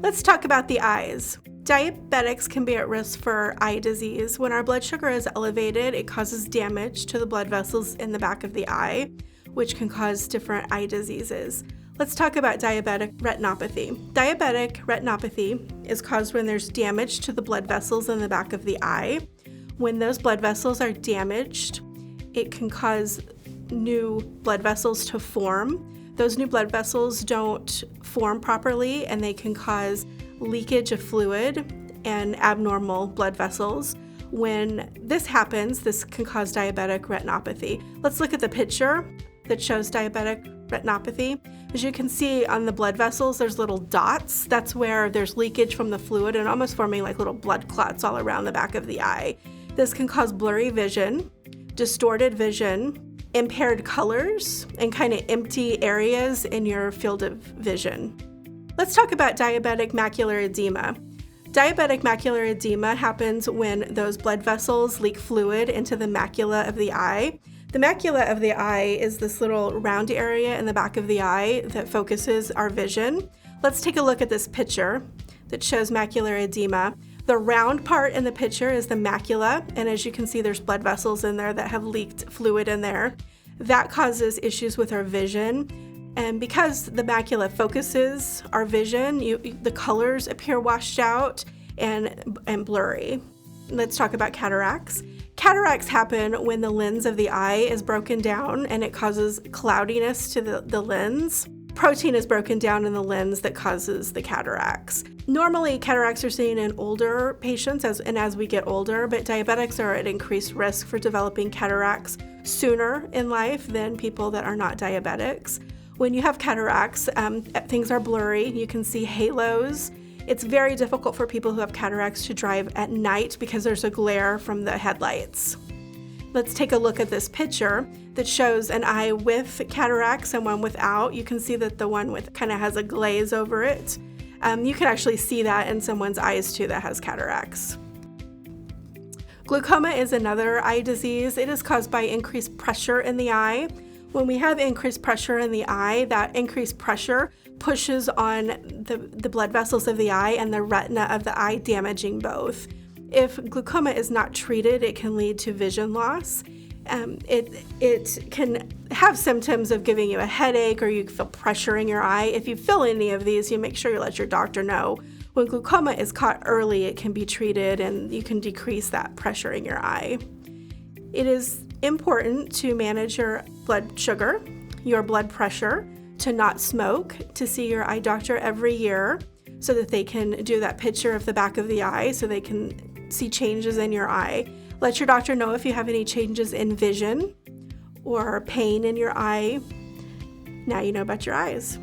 Let's talk about the eyes. Diabetics can be at risk for eye disease. When our blood sugar is elevated, it causes damage to the blood vessels in the back of the eye, which can cause different eye diseases. Let's talk about diabetic retinopathy. Diabetic retinopathy is caused when there's damage to the blood vessels in the back of the eye. When those blood vessels are damaged, it can cause new blood vessels to form. Those new blood vessels don't form properly, and they can cause leakage of fluid and abnormal blood vessels. When this happens, this can cause diabetic retinopathy. Let's look at the picture that shows diabetic retinopathy. As you can see on the blood vessels, there's little dots. That's where there's leakage from the fluid and almost forming like little blood clots all around the back of the eye. This can cause blurry vision, distorted vision, impaired colors, and kind of empty areas in your field of vision. Let's talk about diabetic macular edema. Diabetic macular edema happens when those blood vessels leak fluid into the macula of the eye. The macula of the eye is this little round area in the back of the eye that focuses our vision. Let's take a look at this picture that shows macular edema. The round part in the picture is the macula, and as you can see, there's blood vessels in there that have leaked fluid in there. That causes issues with our vision, and because the macula focuses our vision, the colors appear washed out and blurry. Let's talk about cataracts. Cataracts happen when the lens of the eye is broken down and it causes cloudiness to the lens. Protein is broken down in the lens that causes the cataracts. Normally, cataracts are seen in older patients as we get older, but diabetics are at increased risk for developing cataracts sooner in life than people that are not diabetics. When you have cataracts, things are blurry. You can see halos. It's very difficult for people who have cataracts to drive at night because there's a glare from the headlights. Let's take a look at this picture that shows an eye with cataracts and one without. You can see that the one with kind of has a glaze over it. You can actually see that in someone's eyes too that has cataracts. Glaucoma is another eye disease. It is caused by increased pressure in the eye. When we have increased pressure in the eye, that increased pressure pushes on the blood vessels of the eye and the retina of the eye, damaging both. If glaucoma is not treated, it can lead to vision loss. It can have symptoms of giving you a headache, or you feel pressure in your eye. If you feel any of these, you make sure you let your doctor know. When glaucoma is caught early, it can be treated and you can decrease that pressure in your eye. It is important to manage your blood sugar, your blood pressure, to not smoke, to see your eye doctor every year so that they can do that picture of the back of the eye so they can see changes in your eye. Let your doctor know if you have any changes in vision or pain in your eye. Now you know about your eyes.